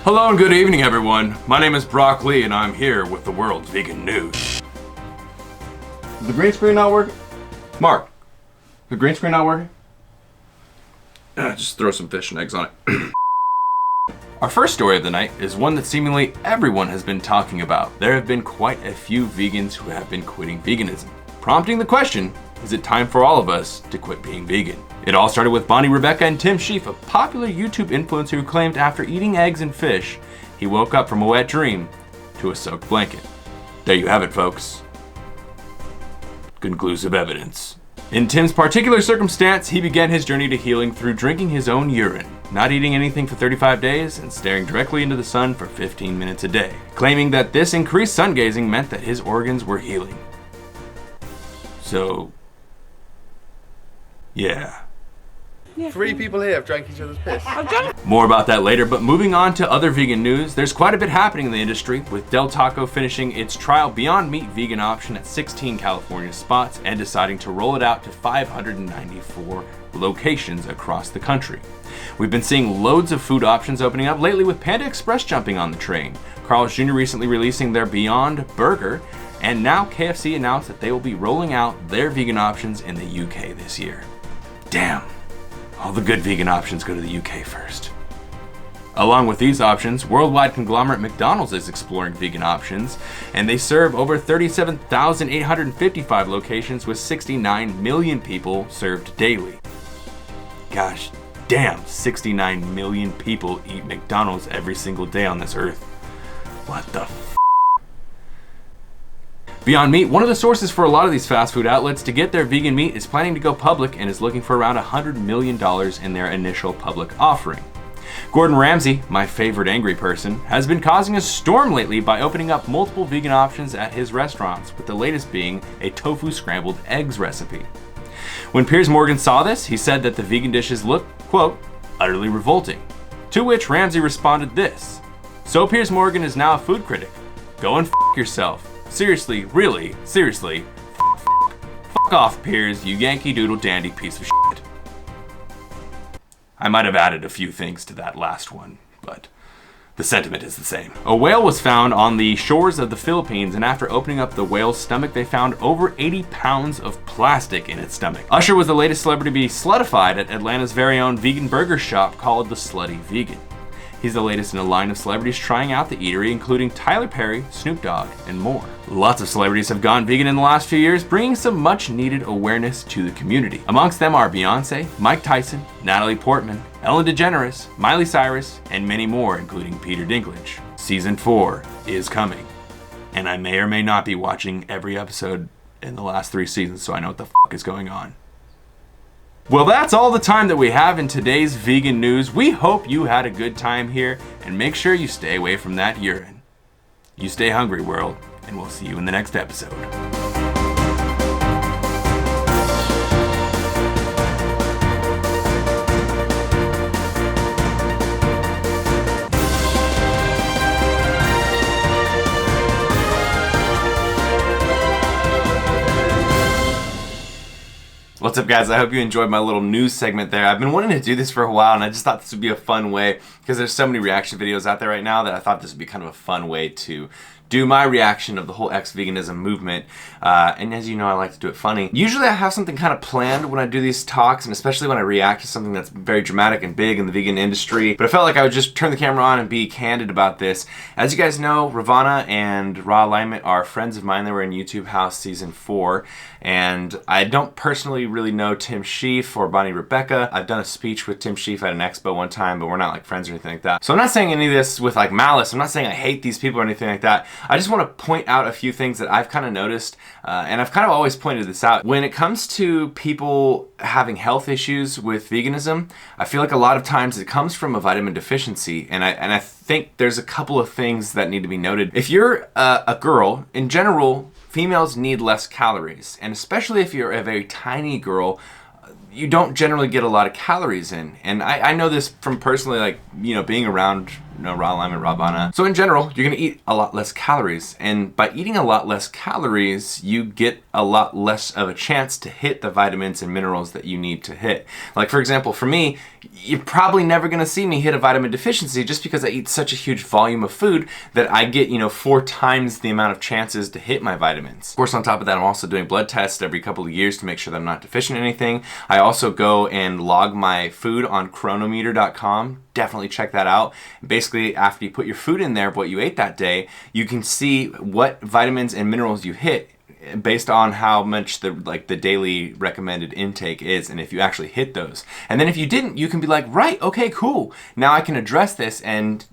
Hello and good evening, everyone. My name is Brock Lee, and I'm here with the world's vegan news. Is the green screen not working? Mark, the green screen not working? Just throw some fish and eggs on it. Our first story of the night is one that seemingly everyone has been talking about. There have been quite a few vegans who have been quitting veganism, prompting the question, is it time for all of us to quit being vegan? It all started with Bonnie Rebecca and Tim Sheaf, a popular YouTube influencer who claimed after eating eggs and fish, he woke up from a wet dream to a soaked blanket. There you have it, folks. Conclusive evidence. In Tim's particular circumstance, he began his journey to healing through drinking his own urine, not eating anything for 35 days, and staring directly into the sun for 15 minutes a day, claiming that this increased sun gazing meant that his organs were healing. So, yeah. 3 people here have drank each other's piss. More about that later, but moving on to other vegan news, there's quite a bit happening in the industry, with Del Taco finishing its trial Beyond Meat vegan option at 16 California spots and deciding to roll it out to 594 locations across the country. We've been seeing loads of food options opening up lately, with Panda Express jumping on the train, Carl's Jr. recently releasing their Beyond Burger, and now KFC announced that they will be rolling out their vegan options in the UK this year. Damn. All the good vegan options go to the UK first. Along with these options, worldwide conglomerate McDonald's is exploring vegan options, and they serve over 37,855 locations with 69 million people served daily. Gosh damn, 69 million people eat McDonald's every single day on this earth. What the f***? Beyond Meat, one of the sources for a lot of these fast food outlets to get their vegan meat, is planning to go public and is looking for around $100 million in their initial public offering. Gordon Ramsay, my favorite angry person, has been causing a storm lately by opening up multiple vegan options at his restaurants, with the latest being a tofu scrambled eggs recipe. When Piers Morgan saw this, he said that the vegan dishes look, quote, utterly revolting. To which Ramsay responded this: "So Piers Morgan is now a food critic. Go and f*** yourself. Seriously, really, seriously, fuck off, Piers, you Yankee Doodle Dandy piece of shit." I might have added a few things to that last one, but the sentiment is the same. A whale was found on the shores of the Philippines, and after opening up the whale's stomach, they found over 80 pounds of plastic in its stomach. Usher was the latest celebrity to be slutified at Atlanta's very own vegan burger shop called the Slutty Vegan. He's the latest in a line of celebrities trying out the eatery, including Tyler Perry, Snoop Dogg, and more. Lots of celebrities have gone vegan in the last few years, bringing some much needed awareness to the community. Amongst them are Beyonce, Mike Tyson, Natalie Portman, Ellen DeGeneres, Miley Cyrus, and many more, including Peter Dinklage. Season 4 is coming, and I may or may not be watching every episode in the last 3 seasons, so I know what the f*** is going on. Well, that's all the time that we have in today's vegan news. We hope you had a good time here, and make sure you stay away from that urine. You stay hungry, world, and we'll see you in the next episode. What's up, guys? I hope you enjoyed my little news segment there. I've been wanting to do this for a while, and I just thought this would be a fun way, because there's so many reaction videos out there right now that I thought this would be kind of a fun way to do my reaction of the whole ex-veganism movement. And as you know, I like to do it funny. Usually I have something kind of planned when I do these talks, and especially when I react to something that's very dramatic and big in the vegan industry. But I felt like I would just turn the camera on and be candid about this. As you guys know, Ravana and Raw Alignment are friends of mine. They were in YouTube House Season 4. And I don't personally really know Tim Sheaf or Bonnie Rebecca. I've done a speech with Tim Sheaf at an expo one time, but we're not like friends or anything like that. So I'm not saying any of this with like malice. I'm not saying I hate these people or anything like that. I just want to point out a few things that I've kind of noticed, and I've kind of always pointed this out. When it comes to people having health issues with veganism, I feel like a lot of times it comes from a vitamin deficiency, and I think there's a couple of things that need to be noted. If you're a girl, in general, females need less calories, and especially if you're a very tiny girl, you don't generally get a lot of calories in. And I know this from personally, like, you know, being around no raw alignment, raw banana. So in general, you're gonna eat a lot less calories. And by eating a lot less calories, you get a lot less of a chance to hit the vitamins and minerals that you need to hit. Like for example, for me, you're probably never gonna see me hit a vitamin deficiency just because I eat such a huge volume of food that I get, 4 times the amount of chances to hit my vitamins. Of course, on top of that, I'm also doing blood tests every couple of years to make sure that I'm not deficient in anything. I also go and log my food on chronometer.com. Definitely check that out. Basically, after you put your food in there of what you ate that day, you can see what vitamins and minerals you hit based on how much the daily recommended intake is, and if you actually hit those. And then if you didn't, you can be like, right, okay, cool. Now I can address this and,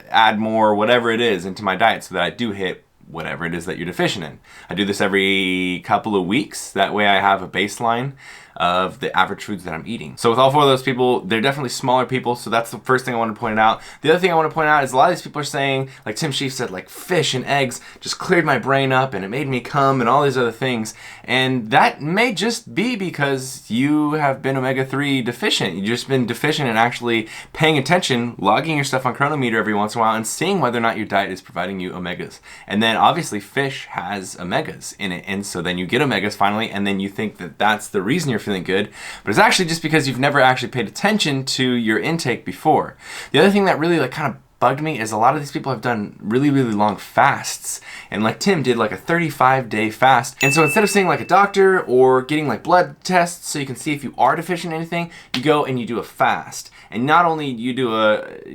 add more whatever it is into my diet so that I do hit whatever it is that you're deficient in. I do this every couple of weeks. That way I have a baseline of the average foods that I'm eating. So with all 4 of those people, they're definitely smaller people, so that's the first thing I want to point out. The other thing I want to point out is a lot of these people are saying, like Tim Sheaf said, like fish and eggs just cleared my brain up and it made me cum and all these other things. And that may just be because you have been omega-3 deficient. You've just been deficient in actually paying attention, logging your stuff on Chronometer every once in a while and seeing whether or not your diet is providing you omegas. And then obviously fish has omegas in it, and so then you get omegas finally, and then you think that that's the reason you're feeling good, but it's actually just because you've never actually paid attention to your intake before. The other thing that really kind of bugged me is a lot of these people have done really, really long fasts, and like Tim did like a 35-day fast. And so instead of seeing like a doctor or getting like blood tests so you can see if you are deficient in anything, you go and you do a fast. And not only you do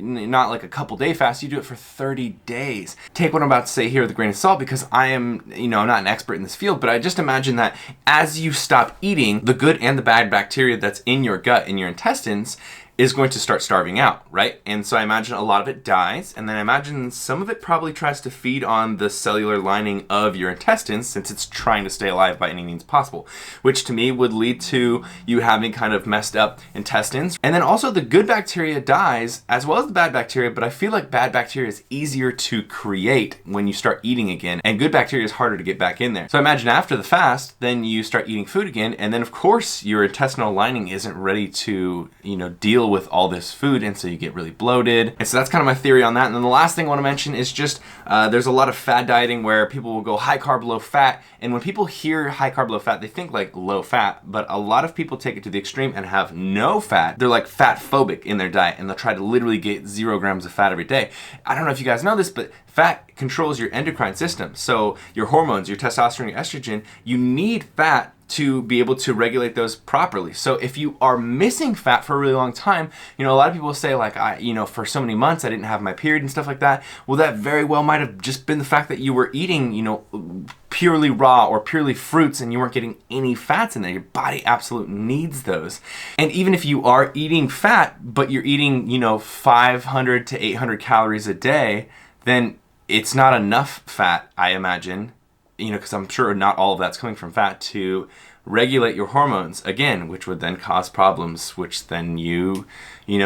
not like a couple day fast, you do it for 30 days. Take what I'm about to say here with a grain of salt, because I am, I'm not an expert in this field, but I just imagine that as you stop eating, the good and the bad bacteria that's in your gut, in your intestines, is going to start starving out, right? And so I imagine a lot of it dies, and then I imagine some of it probably tries to feed on the cellular lining of your intestines since it's trying to stay alive by any means possible, which to me would lead to you having kind of messed up intestines. And then also the good bacteria dies as well as the bad bacteria, but I feel like bad bacteria is easier to create when you start eating again, and good bacteria is harder to get back in there. So I imagine after the fast, then you start eating food again, and then of course your intestinal lining isn't ready to, deal with all this food, and so you get really bloated. And so that's kind of my theory on that. And then the last thing I want to mention is just there's a lot of fad dieting where people will go high carb, low fat, and when people hear high carb, low fat, they think like low fat, but a lot of people take it to the extreme and have no fat. They're like fat phobic in their diet, and they'll try to literally get 0 grams of fat every day. I don't know if you guys know this, but fat controls your endocrine system. So your hormones, your testosterone, your estrogen, you need fat to be able to regulate those properly. So if you are missing fat for a really long time, a lot of people say like, for so many months I didn't have my period and stuff like that. Well, that very well might have just been the fact that you were eating, purely raw or purely fruits, and you weren't getting any fats in there. Your body absolutely needs those. And even if you are eating fat, but you're eating, 500 to 800 calories a day, then it's not enough fat, I imagine, because I'm sure not all of that's coming from fat, to regulate your hormones again, which would then cause problems, which then you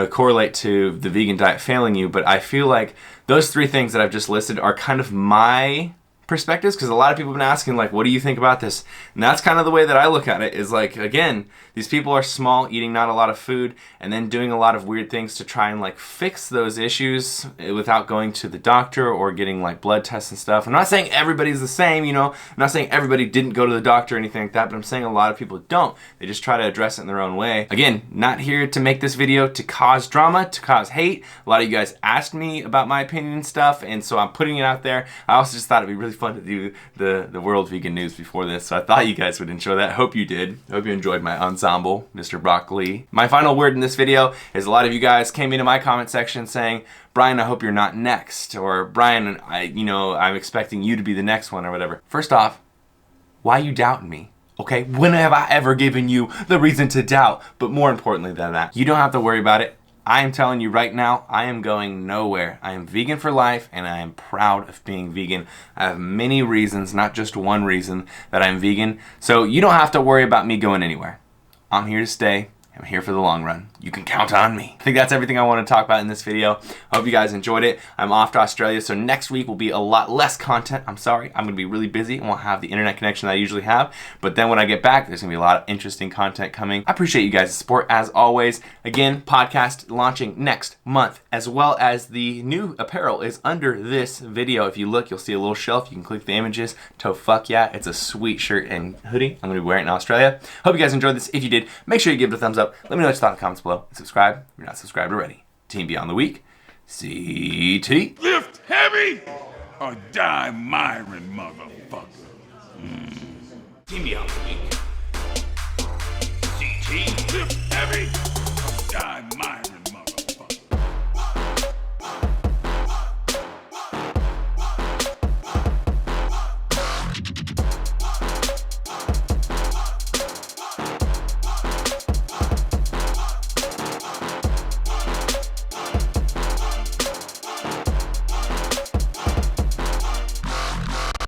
correlate to the vegan diet failing you. But I feel like those 3 things that I've just listed are kind of my perspectives, because a lot of people have been asking like, what do you think about this? And that's kind of the way that I look at it, is like, again, these people are small, eating not a lot of food, and then doing a lot of weird things to try and like fix those issues without going to the doctor or getting like blood tests and stuff. I'm not saying everybody's the same, I'm not saying everybody didn't go to the doctor or anything like that, but I'm saying a lot of people don't. They just try to address it in their own way. Again, not here to make this video to cause drama, to cause hate. A lot of you guys asked me about my opinion and stuff, and so I'm putting it out there. I also just thought it'd be really fun to do the world vegan news before this, so I thought you guys would enjoy that. Hope you did. Hope you enjoyed my ensemble, Mr. Broccoli. My final word in this video is a lot of you guys came into my comment section saying, Brian, I hope you're not next, or Brian, I'm expecting you to be the next one, or whatever. First off, why you doubting me? Okay, when have I ever given you the reason to doubt? But more importantly than that, you don't have to worry about it. I am telling you right now, I am going nowhere. I am vegan for life, and I am proud of being vegan. I have many reasons, not just one reason, that I'm vegan. So you don't have to worry about me going anywhere. I'm here to stay. I'm here for the long run. you can count on me. I think that's everything I want to talk about in this video. I hope you guys enjoyed it. I'm off to Australia, so next week will be a lot less content. I'm sorry, I'm going to be really busy and won't have the internet connection that I usually have. But then when I get back, there's going to be a lot of interesting content coming. I appreciate you guys' support as always. Again, podcast launching next month, as well as the new apparel is under this video. If you look, you'll see a little shelf. You can click the images. To fuck yeah, it's a sweet shirt and hoodie. I'm going to be wearing it in Australia. Hope you guys enjoyed this. If you did, make sure you give it a thumbs up. Let me know what you thought in the comments below. And subscribe if you're not subscribed already. Team Beyond the Week, CT. Lift heavy or die Myron, motherfucker. Team Beyond the Week. CT, lift heavy or die Myron.